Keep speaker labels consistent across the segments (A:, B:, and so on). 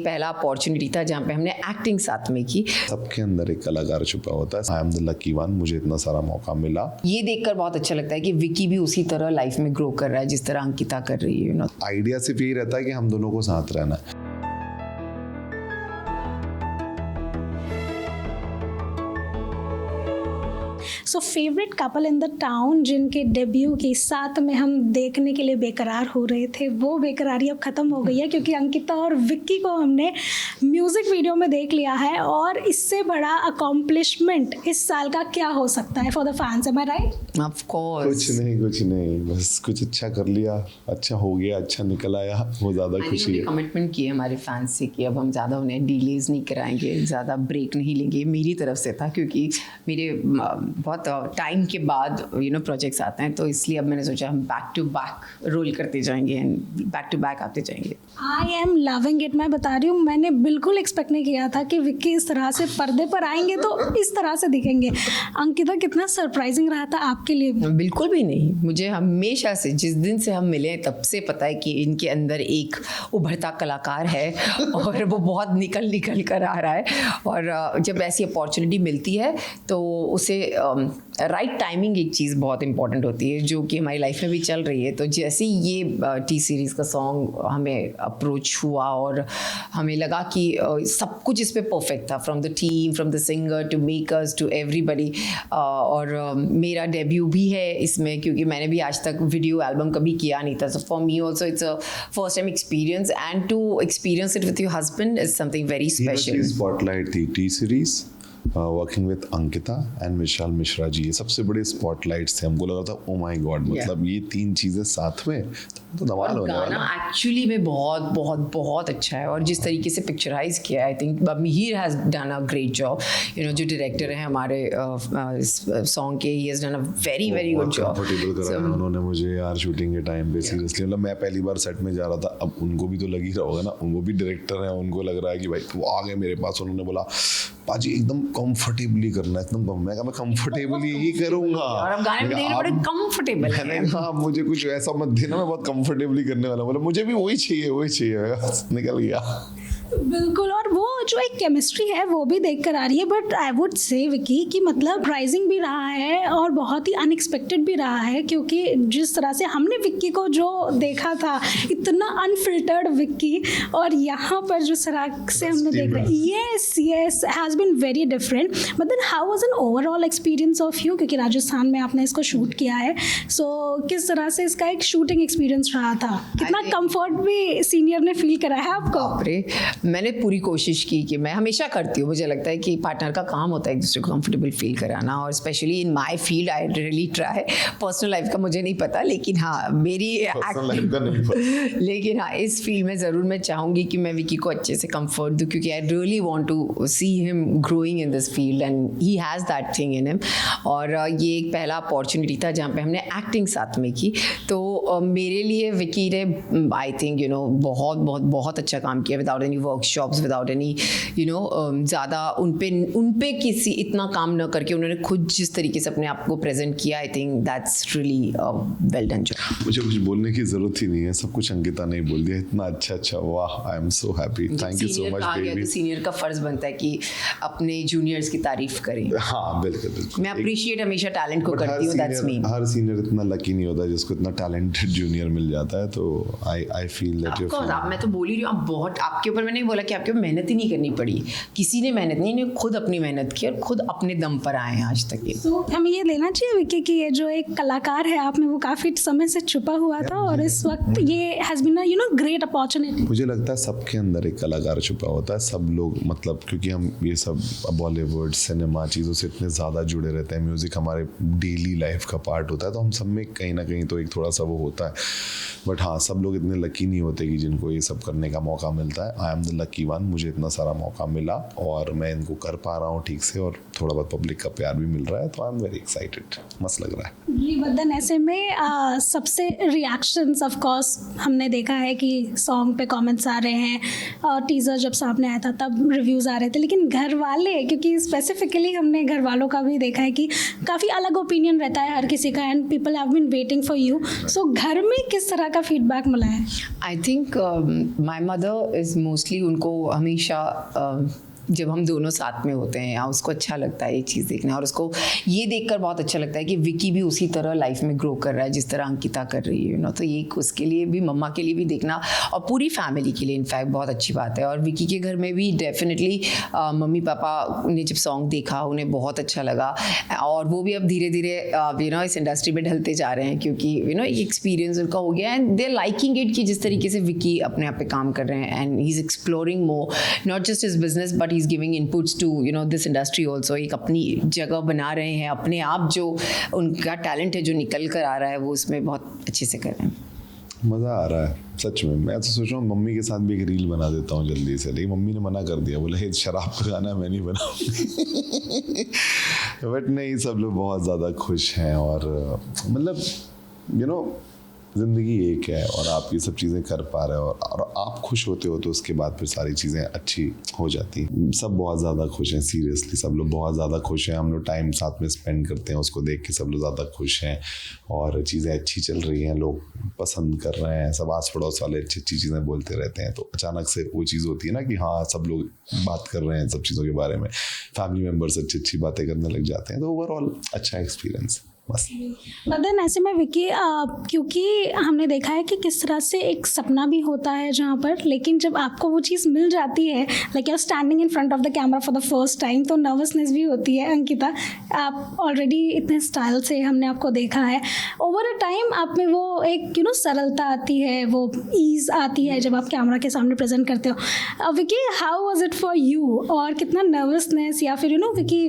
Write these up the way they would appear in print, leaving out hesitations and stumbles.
A: एक पहला अपॉर्चुनिटी था जहाँ पे हमने एक्टिंग साथ में की।
B: सबके अंदर एक कलाकार छुपा होता है। I am the lucky one, मुझे इतना सारा मौका मिला।
A: ये देखकर बहुत अच्छा लगता है कि विकी भी उसी तरह लाइफ में ग्रो कर रहा है जिस तरह अंकिता कर रही है, यू नो।
B: आइडिया सिर्फ यही रहता है कि हम दोनों को साथ रहना है।
C: So favourite couple in the town जिनके डेब्यू के साथ में हम देखने के लिए बेकरार हो रहे थे, वो बेकरारी अब ख़त्म हो गई है क्योंकि अंकिता और विक्की को हमने म्यूज़िक वीडियो में देख लिया है। और इससे बड़ा अकॉम्प्लिशमेंट इस साल का क्या हो सकता है for the fans, am I right?
A: Of course.
B: कुछ नहीं, बस कुछ अच्छा कर लिया, अच्छा हो गया, अच्छा निकल आया, वो ज़्यादा खुशी है।
A: कमिटमेंट की हमारे फैंस से कि अब हम ज़्यादा उन्हें डिलेज नहीं कराएंगे, ज़्यादा ब्रेक नहीं लेंगे। मेरी तरफ से था क्योंकि मेरे बहुत टाइम के बाद प्रोजेक्ट्स आते हैं, तो इसलिए अब मैंने सोचा हम बैक टू बैक रोल करते जाएंगे एंड बैक टू बैक आते जाएंगे।
C: I am loving it. मैं बता रही हूँ, मैंने बिल्कुल एक्सपेक्ट नहीं किया था कि विक्की इस तरह से पर्दे पर आएंगे तो इस तरह से दिखेंगे। अंकिता, कितना सरप्राइजिंग रहा था आपके लिए?
A: बिल्कुल भी नहीं, मुझे हमेशा से, जिस दिन से हम मिले तब से पता है कि इनके अंदर एक उभरता कलाकार है और वो बहुत निकल कर आ रहा है। और जब ऐसी अपॉर्चुनिटी मिलती है तो उसे राइट टाइमिंग एक चीज़ बहुत इंपॉर्टेंट होती है, जो कि हमारी लाइफ में भी चल रही है। तो जैसे ये टी सीरीज़ का सॉन्ग हमें अप्रोच हुआ और हमें लगा कि सब कुछ इस पे परफेक्ट था, from the team, from the singer to makers to everybody. और मेरा डेब्यू भी है इसमें क्योंकि मैंने भी आज तक वीडियो एल्बम कभी किया नहीं था। So for me also it's a first time experience, and to experience it with your husband is something very special.
B: Spotlight थी T Series, working with Ankita and Vishal Mishra ji, ये सबसे बड़े स्पॉटलाइट्स थे। हमको लगा था ओ माय गॉड, मतलब ये तीन चीज़ें साथ में तो धमाल होने वाला।
A: गाना एक्चुअली में बहुत बहुत बहुत अच्छा है और जिस तरीके से पिक्चराइज किया है, I think Mihir has done a great job. जो डायरेक्टर हैं हमारे सॉन्ग के, he has done a very good job.
B: Comfortable कराया उन्होंने मुझे यार शूटिंग के टाइम पे। सीरियसली मतलब मैं पहली बार सेट में जा रहा था, अब उनको भी तो लग ही रहा होगा ना, उनको भी डायरेक्टर है, उनको लग रहा है कि भाई वो आ गए मेरे पास। उन्होंने बोला पाजी एकदम कंफर्टेबली करना है, एकदम। मैं कहा मैं कंफर्टेबली ही करूंगा।
A: और अब गाने में देख रहे बड़े कंफर्टेबल है।
B: मैंने कहा मुझे कुछ ऐसा मत देना, मैं बहुत कंफर्टेबली करने वाला। बोला मुझे भी वही चाहिए। निकल गया।
C: बिल्कुल। और वो जो एक केमिस्ट्री है वो भी देख कर आ रही है। But I would say Vicky कि मतलब प्राइजिंग भी रहा है और बहुत ही अनएक्सपेक्टेड भी रहा है, क्योंकि जिस तरह से हमने विक्की को जो देखा था, इतना अनफिल्टर्ड विक्की, और यहाँ पर जो तरह से हमने देखा, yes has been very different. But then how was an overall experience of you, क्योंकि राजस्थान में आपने इसको शूट किया है, सो किस तरह से इसका एक शूटिंग एक्सपीरियंस रहा था? कितना कंफर्ट भी सीनियर ने फील कराया आपको?
A: मैंने पूरी कोशिश की कि मैं हमेशा करती हूँ, मुझे लगता है कि पार्टनर का काम होता है एक दूसरे को कंफर्टेबल फील कराना, और specially in my field I really try. Personal life का मुझे नहीं पता, लेकिन हाँ मेरी लेकिन हाँ इस फील्ड में ज़रूर मैं चाहूँगी कि मैं विकी को अच्छे से कंफर्ट दूँ, क्योंकि I really want to see him growing in this field and he has that thing in him. और ये एक पहला अपॉर्चुनिटी था जहाँ पे हमने एक्टिंग साथ में की, तो मेरे लिए विकी ने आई थिंक बहुत अच्छा काम किया, without any workshops, without any ज़्यादा उन पे किसी इतना काम न करके उन्होंने खुद जिस तरीके से अपने आप को प्रेजेंट किया, I think that's really well done job.
B: मुझे कुछ बोलने की जरूरत ही नहीं है, सब कुछ अंकिता ने बोल दिया। इतना अच्छा, वाह, I am so happy, thank you so much baby.
A: Senior का फर्ज बनता है कि अपने जूनियर्स की तारीफ करें।
B: हाँ बिल्कुल।
A: मैं अप्रिशिएट हमेशा टैलेंट को करती हूँ, दैट्स मी।
B: हर सीनियर इतना लकी नहीं होता जिसको इतना टैलेंटेड जूनियर मिल जाता है, तो आई फील दैट।
A: मैं तो बोल ही रही हूँ, बहुत आपके ऊपर मैंने बोला कि आपके मेहनत ही नहीं करनी पड़ी, किसी ने मेहनत नहीं, इन्हें खुद अपनी मेहनत की और खुद अपने दम पर आए हैं आज तक।
C: तो हमें ये लेना चाहिए विकी कि ये जो एक कलाकार है आप में, वो काफी समय से छुपा हुआ था और इस वक्त ये has been a great opportunity.
B: मुझे लगता है सबके अंदर एक कलाकार छुपा होता है। सब लोग मतलब क्योंकि हम ये सब बॉलीवुड सिनेमा चीज़ों से इतने ज़्यादा जुड़े रहते हैं, म्यूज़िक हमारे डेली लाइफ का पार्ट होता है, तो हम सब में कहीं ना कहीं तो एक थोड़ा सा वो होता है। बट हाँ, सब लोग इतने लकी नहीं होते कि जिनको ये सब करने का मौका मिलता है। I am the lucky one, मुझे इतना सारा मौका मिला और मैं इनको कर पा रहा हूँ ठीक से, और थोड़ा बहुत पब्लिक का प्यार भी मिल रहा है, तो आई एम वेरी एक्साइटेड, मस्त लग रहा है।
C: जी बदन, ऐसे में सबसे रिएक्शंस ऑफ कोर्स हमने देखा है कि सॉन्ग पे कमेंट्स आ रहे हैं, और टीज़र जब सामने आया था तब रिव्यूज़ आ रहे थे, लेकिन घर वाले, क्योंकि स्पेसिफिकली हमने घर वालों का भी देखा है कि काफ़ी अलग ओपिनियन रहता है हर किसी का, and people have been waiting for you. So घर में किस तरह का फीडबैक मिला है?
A: I think my mother is mostly mostly उनको हमेशा जब हम दोनों साथ में होते हैं या उसको अच्छा लगता है ये चीज़ देखना, और उसको ये देखकर बहुत अच्छा लगता है कि विकी भी उसी तरह लाइफ में ग्रो कर रहा है जिस तरह अंकिता कर रही है, तो ये उसके लिए भी, मम्मा के लिए भी देखना और पूरी फैमिली के लिए इनफैक्ट बहुत अच्छी बात है। और विकी के घर में भी डेफिनेटली मम्मी पापा ने जब सॉन्ग देखा उन्हें बहुत अच्छा लगा, और वो भी अब धीरे धीरे इस इंडस्ट्री में ढलते जा रहे हैं क्योंकि एक एक्सपीरियंस उनका हो गया and they are liking it कि जिस तरीके से विकी अपने आप पे काम कर रहे हैं and he is exploring more not just his business but he's giving inputs to this industry also। एक अपनी जगह बना रहे हैं, अपने आप जो उनका टैलेंट है जो निकल कर आ रहा है वो उसमें बहुत अच्छे से कर रहे हैं।
B: मज़ा आ रहा है सच में। मैं तो सोच रहा हूँ मम्मी के साथ भी एक रील बना देता हूँ जल्दी से, लेकिन मम्मी ने मना कर दिया, बोला ये शराब का गाना मैं नहीं बनाऊँगी। बट नहीं, सब लोग बहुत ज़्यादा खुश हैं और मतलब ज़िंदगी एक है और आप ये सब चीज़ें कर पा रहे हो और आप खुश होते हो तो उसके बाद फिर सारी चीज़ें अच्छी हो जाती हैं। सब बहुत ज़्यादा खुश हैं, सीरियसली सब लोग बहुत ज़्यादा खुश हैं। हम लोग टाइम साथ में स्पेंड करते हैं, उसको देख के सब लोग ज़्यादा खुश हैं और चीज़ें अच्छी चल रही हैं, लोग पसंद कर रहे हैं, सब आस पड़ोस वाले अच्छी अच्छी चीज़ें बोलते रहते हैं। तो अचानक से वो चीज़ होती है ना कि हाँ सब लोग बात कर रहे हैं सब चीज़ों के बारे में, फैमिली मेम्बर्स अच्छी अच्छी बातें करने लग जाते हैं, तो ओवरऑल अच्छा एक्सपीरियंस।
C: मदन, ऐसे में विकी क्योंकि हमने देखा है कि किस तरह से एक सपना भी होता है जहाँ पर, लेकिन जब आपको वो चीज़ मिल जाती है, like you are standing in front of the camera for the first time, तो नर्वसनेस भी होती है। अंकिता, आप ऑलरेडी इतने स्टाइल से हमने आपको देखा है, ओवर अ टाइम आप में वो एक सरलता आती है, वो ईज़ आती है जब आप कैमरा के सामने प्रेजेंट करते हो। Vicky, how was it for you, और कितना नर्वसनेस या फिर Vicky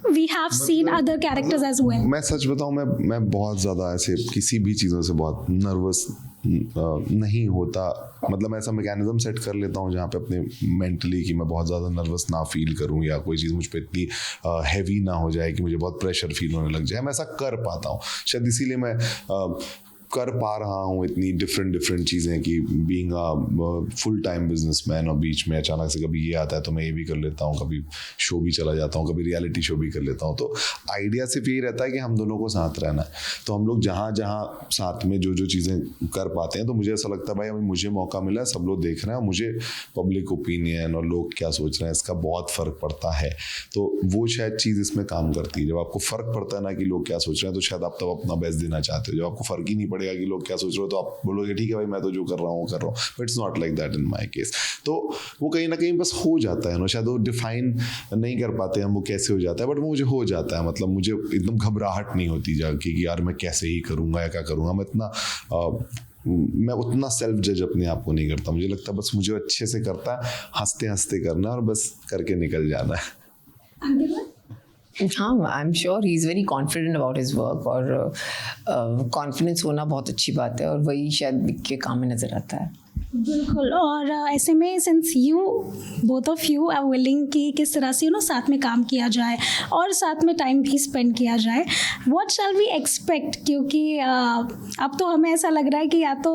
C: we have seen other characters as well।
B: मैं सच बताऊं, मैं बहुत ज़्यादा ऐसे किसी भी चीज़ों से बहुत नर्वस नहीं होता। मतलब ऐसा मैकेनिज्म सेट कर लेता हूँ जहाँ पे अपने मेंटली कि मैं बहुत ज़्यादा नर्वस ना फील करूँ या कोई चीज़ मुझ पर इतनी हैवी ना हो जाए कि मुझे बहुत प्रेशर फील होने लग जाए। मैं ऐसा कर पाता हूँ, शायद इसीलिए मैं कर पा रहा हूँ इतनी डिफरेंट चीज़ें कि being a full time businessman, और बीच में अचानक से कभी ये आता है तो मैं ये भी कर लेता हूँ, कभी शो भी चला जाता हूँ, कभी रियलिटी शो भी कर लेता हूँ। तो आइडिया सिर्फ यही रहता है कि हम दोनों को साथ रहना है, तो हम लोग जहाँ जहाँ साथ में जो चीज़ें कर पाते हैं, तो मुझे ऐसा लगता है भाई अभी मुझे मौका मिला है, सब लोग देख रहे हैं, मुझे पब्लिक ओपिनियन और लोग क्या सोच रहे हैं इसका बहुत फ़र्क पड़ता है। तो वो शायद चीज़ इसमें काम करती है। जब आपको फ़र्क पड़ता है ना कि लोग क्या सोच रहे हैं, तो शायद आप तब अपना बेस्ट देना चाहते हो। जब आपको फ़र्क ही नहीं पड़ेगा कि लोग क्या सोच रहे हो, तो आप बोलोगे ठीक है भाई मैं तो जो कर रहा हूँ but it's not like that in my case. तो वो कहीं ना कहीं बस हो जाता है ना, शायद वो डिफाइन नहीं कर पाते हम वो कैसे हो जाता है, बट वो मुझे हो जाता है। मतलब मुझे एकदम घबराहट नहीं होती जाके कि यार मैं कैसे ही करूँगा या क्या करूँगा। मैं उतना सेल्फ जज अपने आप को नहीं करता। मुझे लगता है बस मुझे अच्छे से करता है, हंसते हंसते करना और बस करके निकल जाना है।
A: हाँ, I am sure he is very confident about his work, और कॉन्फिडेंस होना बहुत अच्छी बात है और वही शायद विक के काम में नज़र आता है।
C: बिल्कुल। और ऐसे में since you both of you are willing कि किस तरह से साथ में काम किया जाए और साथ में टाइम भी स्पेंड किया जाए, व्हाट शैल वी एक्सपेक्ट, क्योंकि अब तो हमें ऐसा लग रहा है कि या तो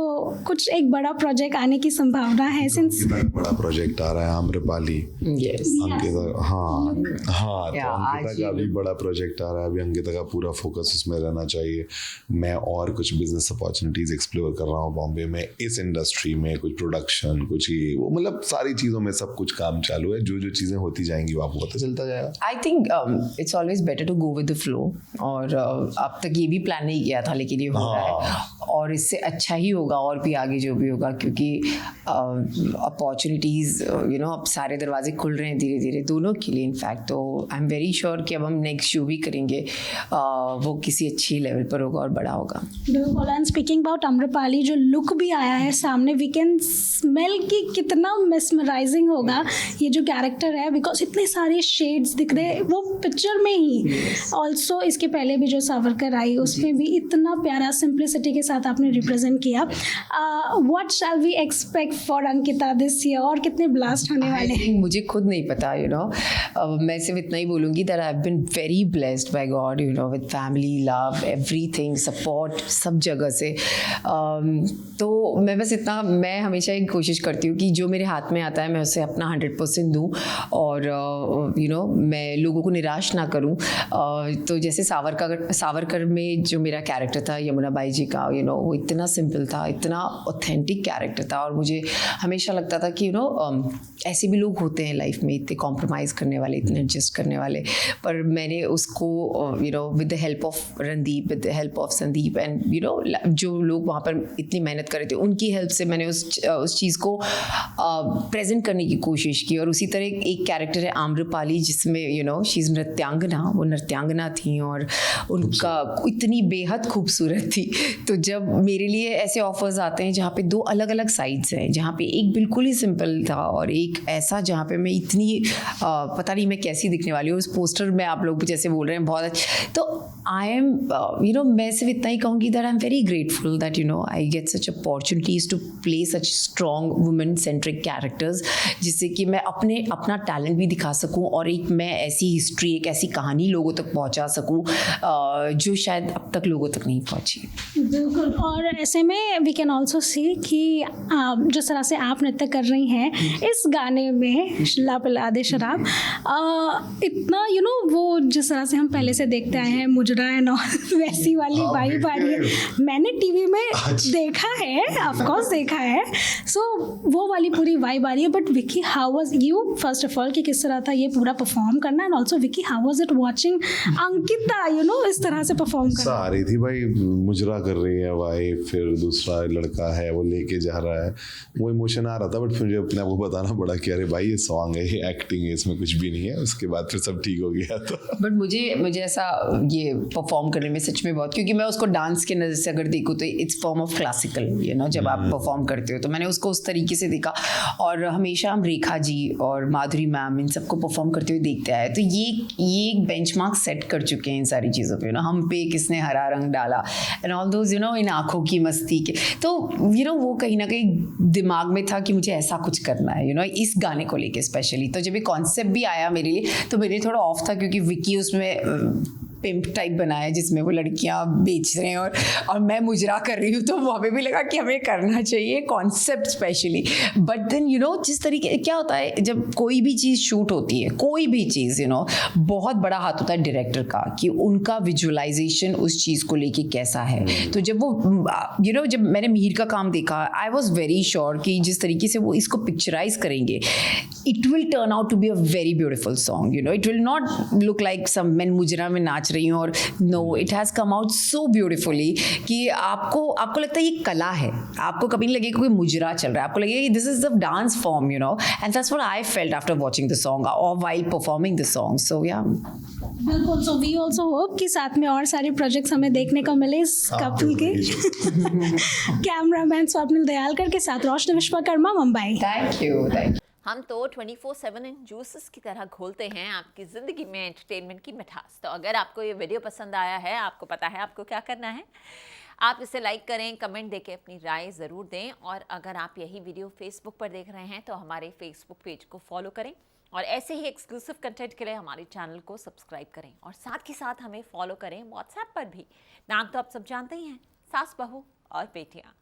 C: कुछ एक बड़ा प्रोजेक्ट आने की संभावना है। सिंस
B: बड़ा प्रोजेक्ट आ रहा है आम्रपाली, अंकिता, हाँ तो अंकिता का भी बड़ा प्रोजेक्ट आ रहा है। अभी अंकिता का पूरा फोकस उसमें रहना चाहिए। मैं और कुछ बिजनेस अपॉर्चुनिटीज एक्सप्लोर कर रहा हूँ बॉम्बे में, इस इंडस्ट्री में कुछ प्रोडक्शन, कुछ ये वो, मतलब सारी चीज़ों में सब कुछ काम चालू है। जो चीज़ें होती जाएंगी वो आपको पता चलता जाएगा।
A: I think it's always better to go with the flow, और अब तक ये भी प्लान नहीं किया था लेकिन ये हो रहा है और इससे अच्छा ही होगा और भी आगे जो भी होगा, क्योंकि अपॉर्चुनिटीज़ अब सारे दरवाजे खुल रहे हैं धीरे धीरे दोनों के लिए इनफैक्ट। तो आई एम वेरी श्योर कि अब हम नेक्स्ट शो भी करेंगे वो किसी अच्छी लेवल पर होगा और बड़ा होगा।
C: बिल्कुल। एंड स्पीकिंग अबाउट आम्रपाली, जो लुक भी आया है सामने, वी कैन स्मेल कि कितना मेस्मराइजिंग होगा ये जो कैरेक्टर है, बिकॉज इतने सारे शेड्स दिख रहे हैं वो पिक्चर में ही। ऑल्सो इसके पहले भी जो सावरकर आई उसमें भी इतना प्यारा सिंप्लिसिटी के साथ आपने रिप्रेजेंट किया। What shall we expect for Ankita this year, और कितने ब्लास्ट होने वाले हैं?
A: मुझे खुद नहीं पता, मैं सिर्फ इतना ही बोलूँगी that I have been very blessed by God, with family, love, everything, support सब जगह से। तो मैं बस इतना, मैं हमेशा एक कोशिश करती हूँ कि जो मेरे हाथ में आता है मैं उसे अपना 100% दूँ और मैं लोगों को निराश ना करूँ। तो जैसे सावरकर में जो मेरा कैरेक्टर था यमुना बाई जी का, वो इतना सिंपल था, इतना ऑथेंटिक कैरेक्टर था, और मुझे हमेशा लगता था कि ऐसे भी लोग होते हैं लाइफ में, इतने कॉम्प्रोमाइज़ करने वाले, इतने एडजस्ट करने वाले। पर मैंने उसको with the help of Randeep, with the help of Sandeep and जो लोग वहाँ पर इतनी मेहनत कर रहे थे, उनकी हेल्प से मैंने उस चीज़ को प्रेजेंट करने की कोशिश की। और उसी तरह एक कैरेक्टर है आम्रपाली, जिसमें शी इज़ नृत्यांगना, वो नृत्यांगना थी और उनका इतनी बेहद खूबसूरत थी। तो जब मेरे लिए ऐसे ऑफर्स आते हैं जहाँ पे दो अलग अलग साइड्स हैं, जहाँ पे एक बिल्कुल ही सिंपल था और एक ऐसा जहाँ पे मैं इतनी पता नहीं मैं कैसी दिखने वाली हूँ, उस पोस्टर में आप लोग जैसे बोल रहे हैं बहुत अच्छा, तो आई एम मैं सिर्फ इतना ही कहूँगी that I am very grateful that I get such opportunities to play such strong women centric characters, जिससे कि मैं अपना टैलेंट भी दिखा सकूं और एक मैं ऐसी हिस्ट्री, एक ऐसी कहानी लोगों तक पहुंचा सकूं जो शायद अब तक लोगों तक नहीं पहुंची।
C: बिल्कुल। और ऐसे में वी कैन ऑल्सो सी कि जिस तरह से आप नृत्य कर रही हैं इस गाने में ला पिला दे शराब, इतना वो जिस तरह से हम पहले से देखते आए हैं मुजरा एंड वैसी वाली वाइब आ रही है। मैंने टीवी में देखा है, ऑफ कोर्स देखा है, सो वो वाली पूरी वाइब आ रही है। But Vicky, how was you first of all, कि किस तरह था ये पूरा परफॉर्म करना, and also Vicky how was it watching Ankita इस तरह से परफॉर्म करना?
B: आ रही थी भाई, मुजरा कर रही है भाई, फिर दूसरा लड़का है वो लेके जा रहा है, वो इमोशन आ रहा था। बट फिर मुझे अपने आप को बताना पड़ा कि अरे भाई ये सॉन्ग है, ये एक्टिंग है, इसमें कुछ भी नहीं है। उसके बाद फिर सब ठीक हो गया था।
A: बट मुझे ऐसा ये परफॉर्म करने में सच में बहुत, क्योंकि मैं उसको डांस के नज़र से अगर देखूँ तो इट्स फॉर्म ऑफ क्लासिकल, जब आप परफॉर्म करते हो, तो मैंने उसको उस तरीके से देखा। और हमेशा हम रेखा जी और माधुरी मैम इन सबको परफॉर्म करते हुए देखते आए, तो ये एक बेंचमार्क सेट कर चुके हैं इन सारी चीज़ों पे। हम पे किसने हरा रंग डाला एंड ऑल दोज इन आँखों की मस्ती के, तो वो कहीं ना कहीं दिमाग में था कि मुझे ऐसा कुछ करना है इस गाने को लेके स्पेशली। तो जब ये कॉन्सेप्ट भी आया मेरे लिए, तो मेरे लिए थोड़ा ऑफ था, क्योंकि विकी उसमें पिम्प टाइप बनाया जिसमें वो लड़कियां बेच रहे हैं और मैं मुजरा कर रही हूँ, तो वहाँ पे भी लगा कि हमें करना चाहिए कॉन्सेप्ट स्पेशली। बट देन जिस तरीके क्या होता है जब कोई भी चीज़ शूट होती है, कोई भी चीज़ बहुत बड़ा हाथ होता है डायरेक्टर का, कि उनका विजुअलाइजेशन उस चीज़ को लेके कैसा है। तो जब वो जब मैंने मीर का काम देखा, आई वॉज वेरी श्योर कि जिस तरीके से वो इसको पिक्चराइज करेंगे, it will turn out to be a very beautiful song. It will not look like some मैं मुजरा में नाच रही हूँ, और no, it has come out so beautifully कि आपको लगता है ये कला है। आपको कभी नहीं लगेगा कोई मुजरा चल रहा है, आपको लगेगा कि this is the dance form, and that's what I felt after watching the song और व्हाइल परफॉर्मिंग द सॉन्ग। सो या
C: बिल्कुल। सो वी ऑल्सो होप कि साथ में और सारे प्रोजेक्ट्स हमें देखने को मिले इस कपल के। कैमरामैन स्वप्निल दयालकर के साथ रोशनी विश्वकर्मा, मुंबई।
A: Thank you.
D: हम तो 24/7 इन जूसेस की तरह घोलते हैं आपकी ज़िंदगी में एंटरटेनमेंट की मिठास। तो अगर आपको ये वीडियो पसंद आया है, आपको पता है आपको क्या करना है, आप इसे लाइक करें, कमेंट देके अपनी राय ज़रूर दें। और अगर आप यही वीडियो फेसबुक पर देख रहे हैं तो हमारे फेसबुक पेज को फॉलो करें, और ऐसे ही एक्सक्लूसिव कंटेंट के लिए हमारे चैनल को सब्सक्राइब करें, और साथ ही साथ हमें फॉलो करें व्हाट्सएप पर भी। नाम तो आप सब जानते ही हैं, सास बहू और बेटियाँ।